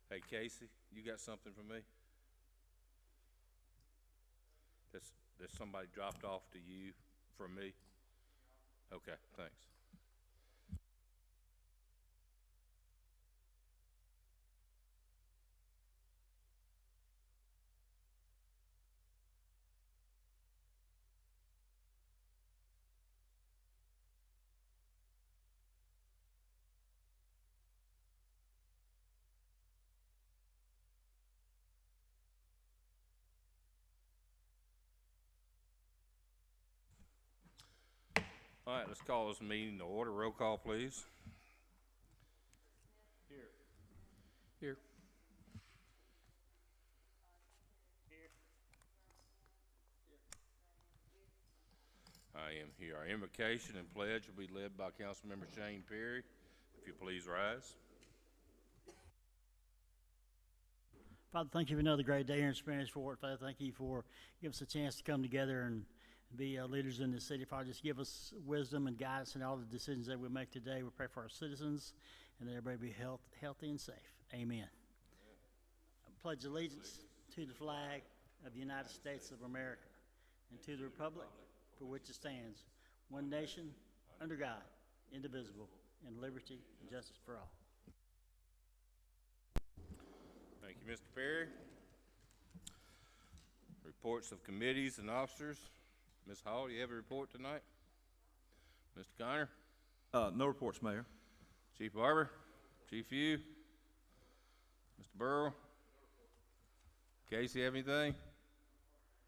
Hey, Casey, you got something for me? There's somebody dropped off to you from me? Okay, thanks. All right, let's call this meeting to order. Roll call, please. Here. I am here. Our invocation and pledge will be led by Councilmember Shane Perry. If you please rise. Father, thank you for another great day here in Spanish Fort. Father, thank you for giving us a chance to come together and be leaders in this city. Father, just give us wisdom and guidance in all the decisions that we make today. We pray for our citizens and that everybody be healthy and safe. Amen. I pledge allegiance to the flag of the United States of America and to the republic for which it stands, one nation, under God, indivisible, and liberty and justice for all. Thank you, Mr. Perry. Reports of committees and officers. Ms. Hall, do you have a report tonight? Mr. Connor? No reports, Mayor. Chief Barber? Chief Hugh? Mr. Burrow? Casey, have anything?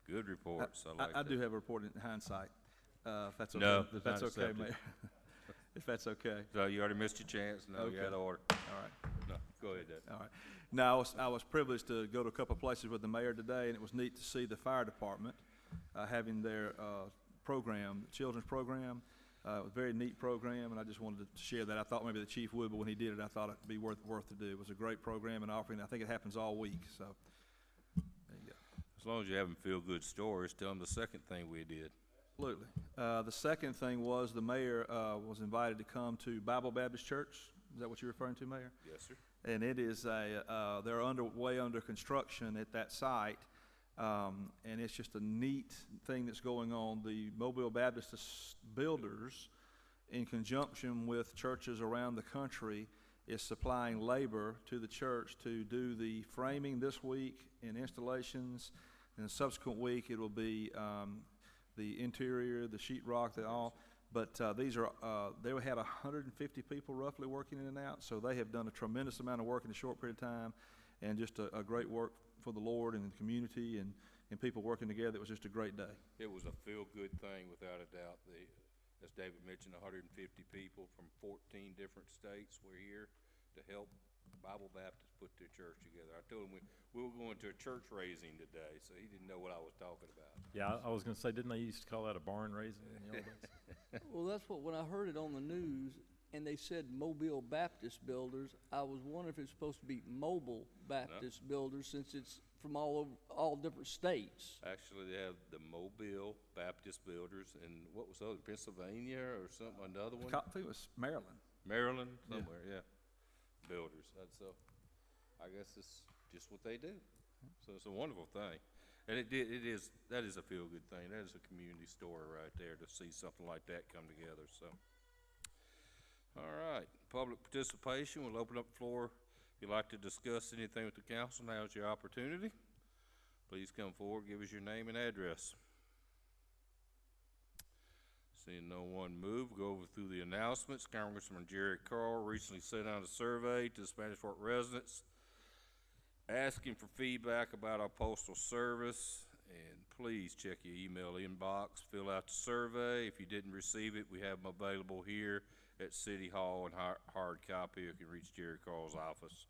Good reports. I like I that. do have a report in hindsight, if that's okay. No, if that's not okay, accepted. Mayor. If that's okay. So you already missed your chance. No, you Okay. had order. All right. No, go ahead, Dad. All right. Now, I was privileged to go to a couple of places with the mayor today, and it was neat to see the fire department having their program, children's program. It was a very neat program, and I just wanted to share that. I thought maybe the chief would, but when he did it, I thought it'd be worth to do. It was a great program and offering. I think it happens all week, so there you go. As long as you have them feel good stories, tell them the second thing we did. Absolutely. The second thing was the mayor was invited to come to Bible Baptist Church. Is that what you're referring to, Mayor? Yes, sir. And it is they're under construction at that site, and it's just a neat thing that's going on. The Mobile Baptist Builders, in conjunction with churches around the country, is supplying labor to the church to do the framing this week and installations. And the subsequent week, it will be the interior, the sheetrock, all. But these are, they had 150 people roughly working in and out, so they have done a tremendous amount of work in a short period of time, and just a great work for the Lord and the community and people working together. It was just a great day. It was a feel-good thing, without a doubt. As David mentioned, 150 people from 14 different states were here to help Bible Baptist put their church together. I told him we were going to a church raising today, so he didn't know what I was talking about. Yeah, I was going to say, didn't they used to call that a barn raising in the old days? Well, that's what, when I heard it on the news and they said Mobile Baptist Builders, I was wondering if it's supposed to be Mobile Baptist Builders, since it's from all different states. Actually, they have the Mobile Baptist Builders in, what was the other, Pennsylvania or something, another one? I think it was Maryland. Maryland, somewhere, yeah. Builders. So I guess it's just what they do. So it's a wonderful thing. And that is a feel-good thing. That is a community story right there, to see something like that come together. So, all right, public participation. We'll open up the floor. If you'd like to discuss anything with the council, now's your opportunity. Please come forward, give us your name and address. Seeing no one move, go over through the announcements. Congressman Jerry Carl recently sent out a survey to Spanish Fort residents asking for feedback about our postal service, and please check your email inbox, fill out the survey. If you didn't receive it, we have them available here at City Hall in hard copy. You can reach Jerry Carl's office.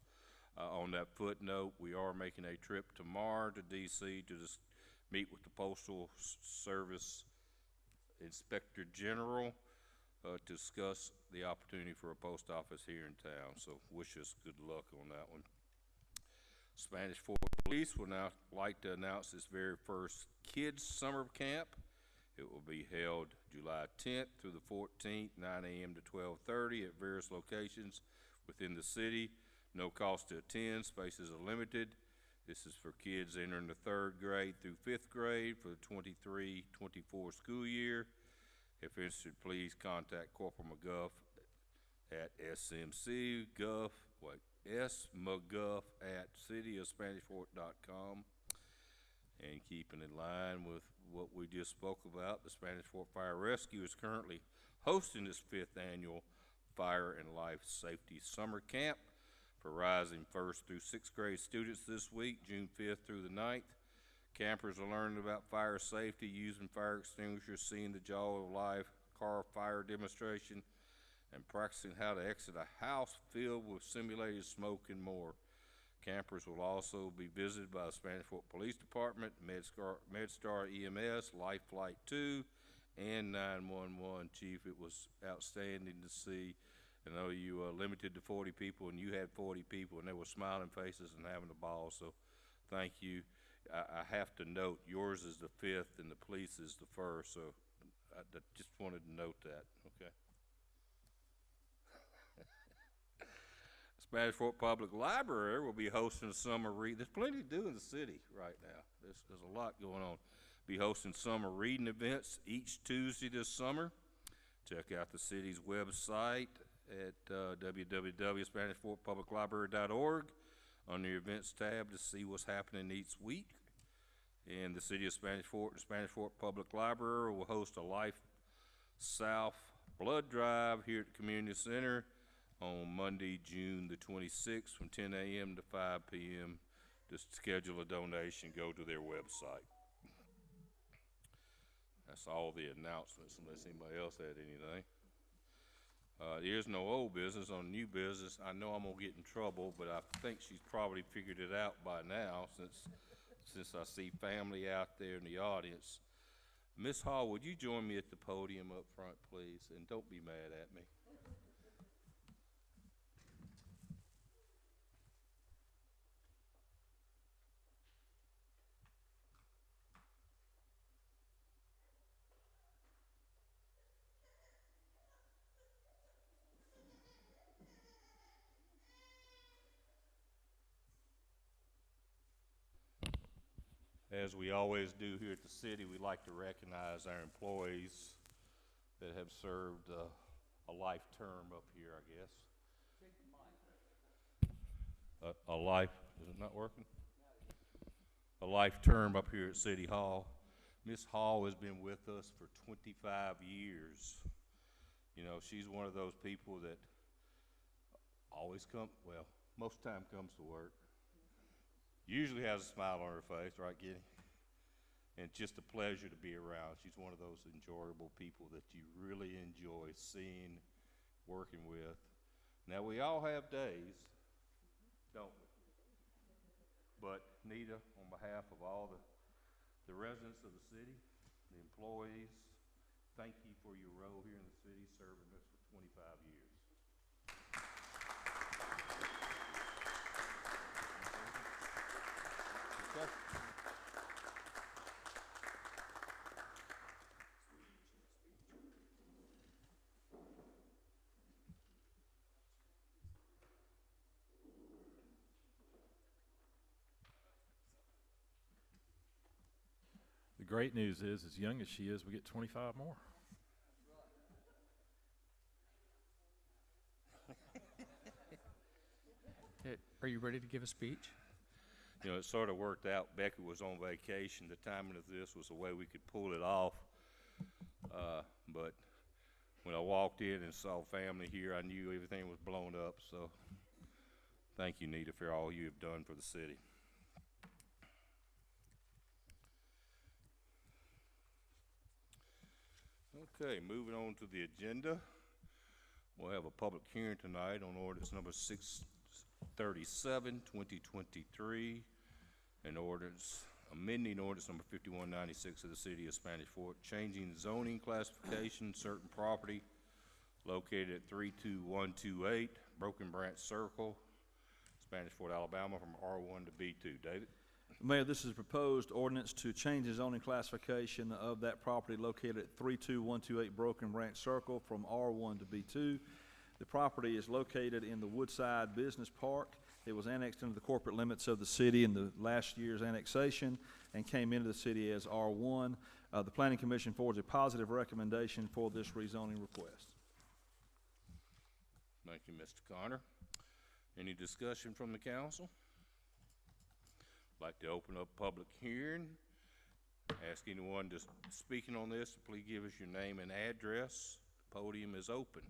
On that footnote, we are making a trip tomorrow to DC to just meet with the Postal Service Inspector General to discuss the opportunity for a post office here in town. So wish us good luck on that one. Spanish Fort Police would now like to announce its very first kids summer camp. It will be held July 10th through the 14th, 9 a.m. to 12:30 at various locations within the city. No cost to attend, spaces are limited. This is for kids entering the 3rd grade through 5th grade for the 23-24 school year. If interested, please contact Corporal McGuff at smcguff@cityofspanishfort.com. And keeping in line with what we just spoke about, the Spanish Fort Fire Rescue is currently hosting its 5th annual Fire and Life Safety Summer Camp for rising 1st through 6th grade students this week, June 5th through the 9th. Campers are learning about fire safety, using fire extinguishers, seeing the Jaw of Life car fire demonstration, and practicing how to exit a house filled with simulated smoke and more. Campers will also be visited by the Spanish Fort Police Department, MedStar EMS, Life Flight 2, and 911. Chief, it was outstanding to see. I know you limited to 40 people, and you had 40 people, and they were smiling faces and having a ball, so thank you. I have to note, yours is the 5th and the police is the 1st, so I just wanted to note that, okay? Spanish Fort Public Library will be hosting a summer read. There's plenty to do in the city right now. There's a lot going on. Be hosting summer reading events each Tuesday this summer. Check out the city's website at www.SpanishFortPublicLibrary.org on the events tab to see what's happening each week. And the City of Spanish Fort and Spanish Fort Public Library will host a Life South blood drive here at the Community Center on Monday, June the 26th from 10 a.m. to 5 p.m. To schedule a donation, go to their website. That's all the announcements, unless anybody else had anything. There's no old business. On new business, I know I'm gonna get in trouble, but I think she's probably figured it out by now, since I see family out there in the audience. Miss Hall, would you join me at the podium up front, please? And don't be mad at me. As we always do here at the city, we like to recognize our employees that have served a life term up here, I guess. A life, is it not working? A life term up here at City Hall. Miss Hall has been with us for 25 years. You know, she's one of those people that always most of the time comes to work. Usually has a smile on her face, right, Kenny? And it's just a pleasure to be around. She's one of those enjoyable people that you really enjoy seeing, working with. Now, we all have days, don't we? But Nita, on behalf of all the residents of the city, the employees, thank you for your role here in the city, serving us for 25 years. Okay. The great news is, as young as she is, we get 25 more. Are you ready to give a speech? You know, it sort of worked out. Becky was on vacation. The timing of this was the way we could pull it off. But when I walked in and saw family here, I knew everything was blown up. So thank you, Nita, for all you have done for the city. Okay, moving on to the agenda. We'll have a public hearing tonight on ordinance number 637, 2023, an ordinance amending ordinance number 5196 of the City of Spanish Fort, changing zoning classification, certain property located at 32128 Broken Branch Circle, Spanish Fort, Alabama, from R1 to B2. David? Mayor, this is a proposed ordinance to change the zoning classification of that property located at 32128 Broken Branch Circle from R1 to B2. The property is located in the Woodside Business Park. It was annexed into the corporate limits of the city in the last year's annexation and came into the city as R1. The Planning Commission forwards a positive recommendation for this rezoning request. Thank you, Mr. Connor. Any discussion from the council? Like to open up public hearing. Ask anyone to speaking on this, to please give us your name and address. The podium is open.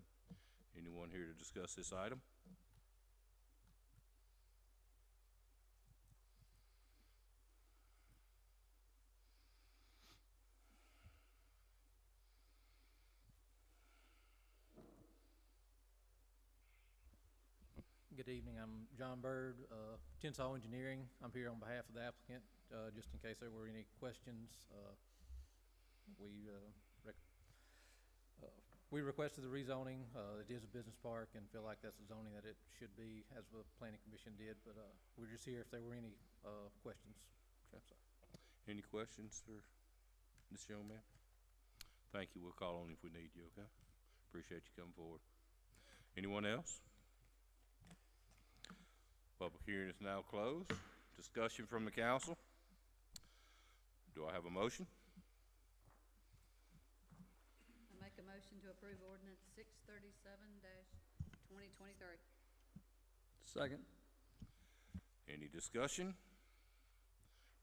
Anyone here to discuss this item? Good evening, I'm John Bird, Tensall Engineering. I'm here on behalf of the applicant, just in case there were any questions. We requested the rezoning. It is a business park and feel like that's the zoning that it should be, as the planning commission did, but we're just here if there were any questions. Okay. Any questions for this young man? Thank you. We'll call on you if we need you, okay? Appreciate you coming forward. Anyone else? Public hearing is now closed. Discussion from the council. Do I have a motion? I make a motion to approve ordinance 637-2023. Second. Any discussion?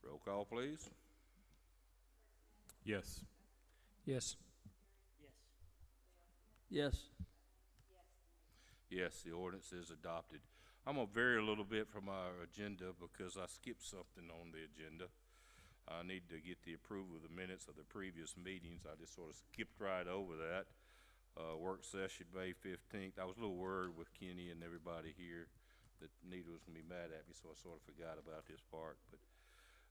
Roll call, please. Yes. Yes. Yes. Yes, the ordinance is adopted. I'm gonna vary a little bit from our agenda because I skipped something on the agenda. I need to get the approval of the minutes of the previous meetings. I just sort of skipped right over that. Work session May 15th. I was a little worried with Kenny and everybody here that Nita was gonna be mad at me, so I sort of forgot about this part. But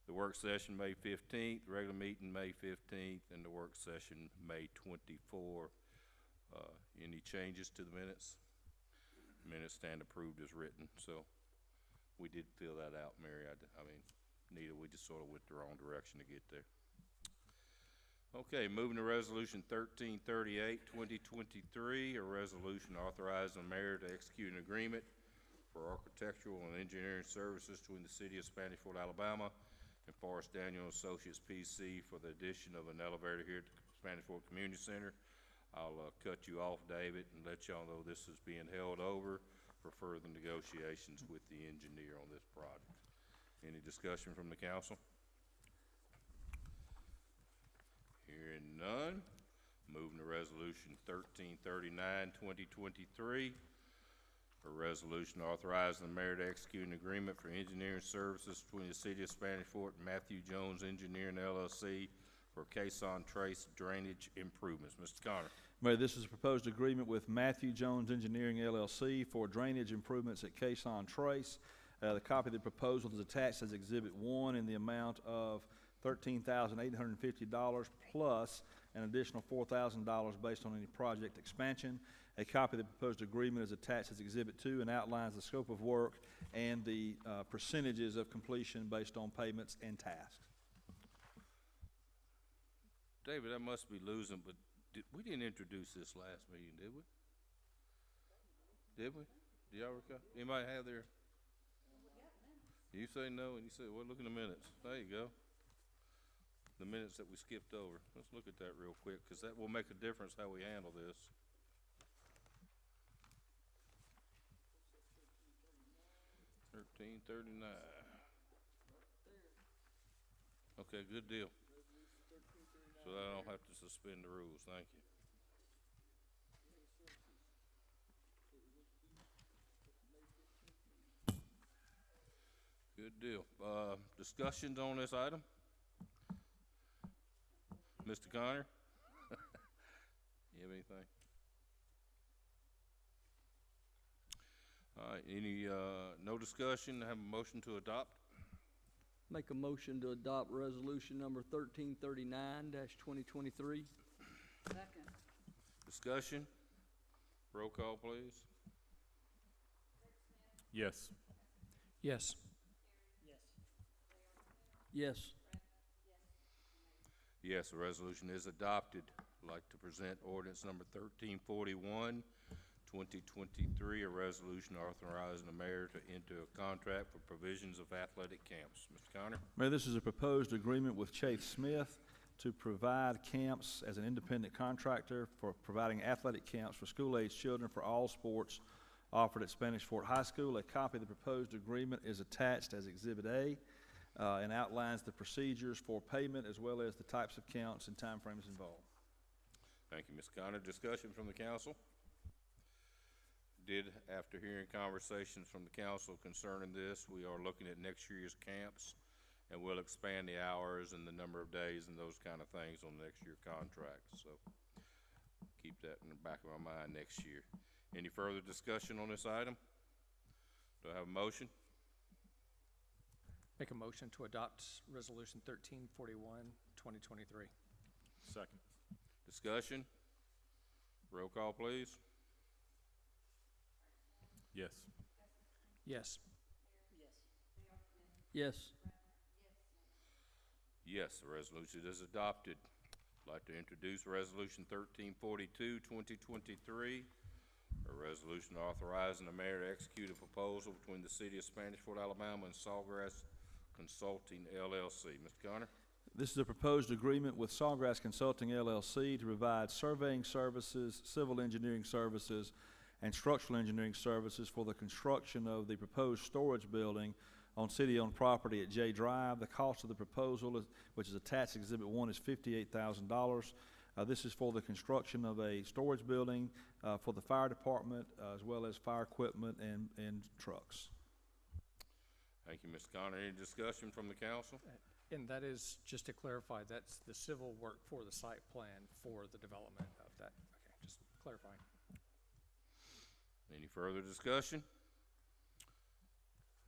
the work session May 15th, the regular meeting May 15th, and the work session May 24. Any changes to the minutes? Minutes stand approved as written, so we did fill that out, Mary. I mean, Nita, we just sort of went the wrong direction to get there. Okay, moving to resolution 1338, 2023, a resolution authorizing the mayor to execute an agreement for architectural and engineering services between the city of Spanish Fort, Alabama and Forrest Daniel Associates PC for the addition of an elevator here at the Spanish Fort Community Center. I'll cut you off, David, and let y'all know this is being held over for further negotiations with the engineer on this project. Any discussion from the council? Hearing none. Moving to resolution 1339, 2023. A resolution authorizing the mayor to execute an agreement for engineering services between the city of Spanish Fort and Matthew Jones Engineering LLC for Caisson Trace drainage improvements. Mr. Connor. Mayor, this is a proposed agreement with Matthew Jones Engineering LLC for drainage improvements at Caisson Trace. The copy of the proposal is attached as Exhibit 1 in the amount of $13,850 plus an additional $4,000 based on any project expansion. A copy of the proposed agreement is attached as Exhibit 2 and outlines the scope of work and the percentages of completion based on payments and tasks. David, I must be losing, but we didn't introduce this last meeting, did we? Did we? Do y'all recall? Anybody have their? You say no, and you say, well, look in the minutes. There you go. The minutes that we skipped over. Let's look at that real quick, because that will make a difference how we handle this. $13.39. Okay, good deal. So I don't have to suspend the rules. Thank you. Good deal. Discussions on this item? Mr. Connor? You have anything? All right, no discussion, have a motion to adopt? Make a motion to adopt resolution number 1339-2023. Second. Discussion? Roll call, please. Yes. Yes. Yes. Yes, the resolution is adopted. I'd like to present ordinance number 1341, 2023, a resolution authorizing the mayor to enter a contract for provisions of athletic camps. Mr. Connor? Mayor, this is a proposed agreement with Chafe Smith to provide camps as an independent contractor for providing athletic camps for school-aged children for all sports offered at Spanish Fort High School. A copy of the proposed agreement is attached as Exhibit A and outlines the procedures for payment as well as the types of counts and timeframes involved. Thank you, Ms. Connor. Discussion from the council? After hearing conversations from the council concerning this, we are looking at next year's camps, and we'll expand the hours and the number of days and those kind of things on next year's contract. So keep that in the back of my mind next year. Any further discussion on this item? Do I have a motion? Make a motion to adopt Resolution 1341, 2023. Second. Discussion? Roll call, please. Yes. Yes. Yes. Yes, the resolution is adopted. I'd like to introduce Resolution 1342, 2023, a resolution authorizing the mayor to execute a proposal between the city of Spanish Fort, Alabama and Sawgrass Consulting LLC. Mr. Connor? This is a proposed agreement with Sawgrass Consulting LLC to provide surveying services, civil engineering services, and structural engineering services for the construction of the proposed storage building on city-owned property at J Drive. The cost of the proposal, which is attached to Exhibit 1, is $58,000. This is for the construction of a storage building for the fire department, as well as fire equipment and trucks. Thank you, Mr. Connor. Any discussion from the council? And that is, just to clarify, that's the civil work for the site plan for the development of that. Okay, just clarifying. Any further discussion?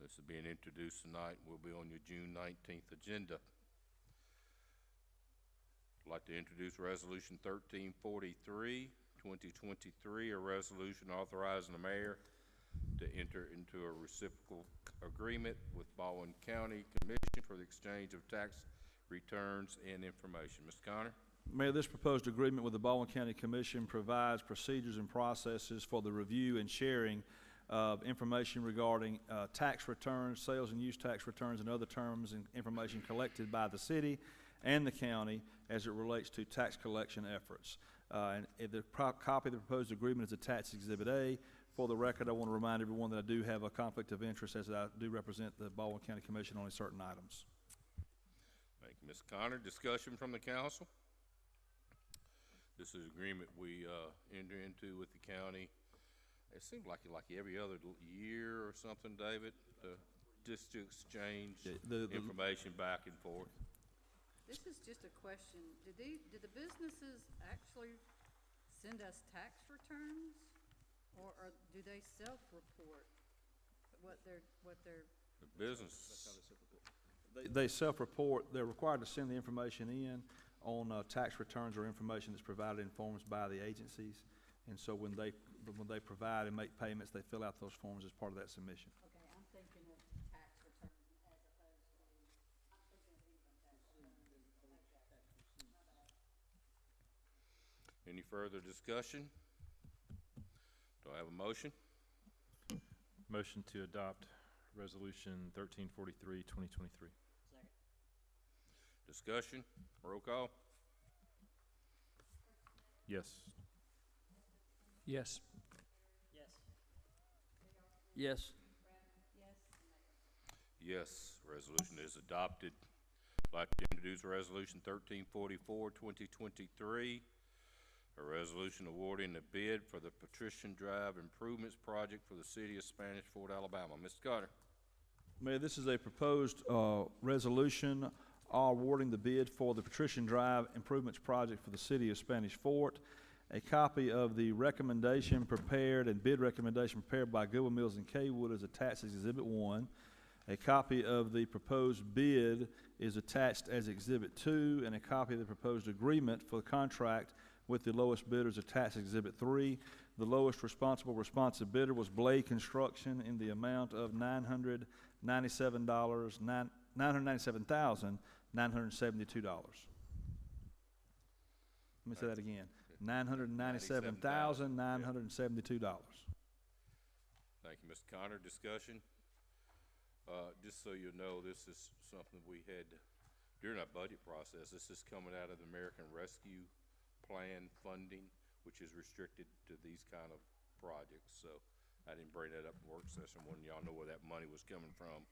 This is being introduced tonight, will be on your June 19th agenda. I'd like to introduce Resolution 1343, 2023, a resolution authorizing the mayor to enter into a reciprocal agreement with Baldwin County Commission for the exchange of tax returns and information. Mr. Connor? Mayor, this proposed agreement with the Baldwin County Commission provides procedures and processes for the review and sharing of information regarding tax returns, sales and use tax returns, and other terms and information collected by the city and the county as it relates to tax collection efforts. And the copy of the proposed agreement is attached to Exhibit A. For the record, I want to remind everyone that I do have a conflict of interest as I do represent the Baldwin County Commission on certain items. Thank you, Mr. Connor. Discussion from the council? This is an agreement we enter into with the county. It seems like every other year or something, David, just to exchange information back and forth. This is just a question. Did the businesses actually send us tax returns? Or do they self-report what they're? The business. They self-report. They're required to send the information in on tax returns or information that's provided in forms by the agencies. And so when they provide and make payments, they fill out those forms as part of that submission. Okay, I'm thinking of tax returns as opposed to, I'm thinking of income tax returns. Any further discussion? Do I have a motion? Motion to adopt Resolution 1343, 2023. Discussion? Roll call? Yes. Yes. Yes. Yes, resolution is adopted. I'd like to introduce Resolution 1344, 2023, a resolution awarding the bid for the Patrician Drive Improvements Project for the city of Spanish Fort, Alabama. Mr. Carter? Mayor, this is a proposed resolution awarding the bid for the Patrician Drive Improvements Project for the city of Spanish Fort. A copy of the recommendation prepared and bid recommendation prepared by Goodwin Mills and Kaywood is attached as Exhibit 1. A copy of the proposed bid is attached as Exhibit 2, and a copy of the proposed agreement for the contract with the lowest bidders attached as Exhibit 3. The lowest responsive bidder was Blade Construction in the amount of $997,972. Let me say that again. $997,972. Thank you, Mr. Connor. Discussion? Just so you know, this is something we had during our budget process. This is coming out of the American Rescue Plan funding, which is restricted to these kind of projects. So I didn't bring that up in work session when y'all know where that money was coming from.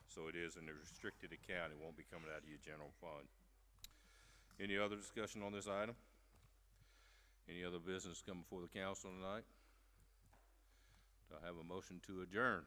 So it is in a restricted account. It won't be coming out of your general fund. Any other discussion on this item? Any other business come before the council tonight? Do I have a motion to adjourn?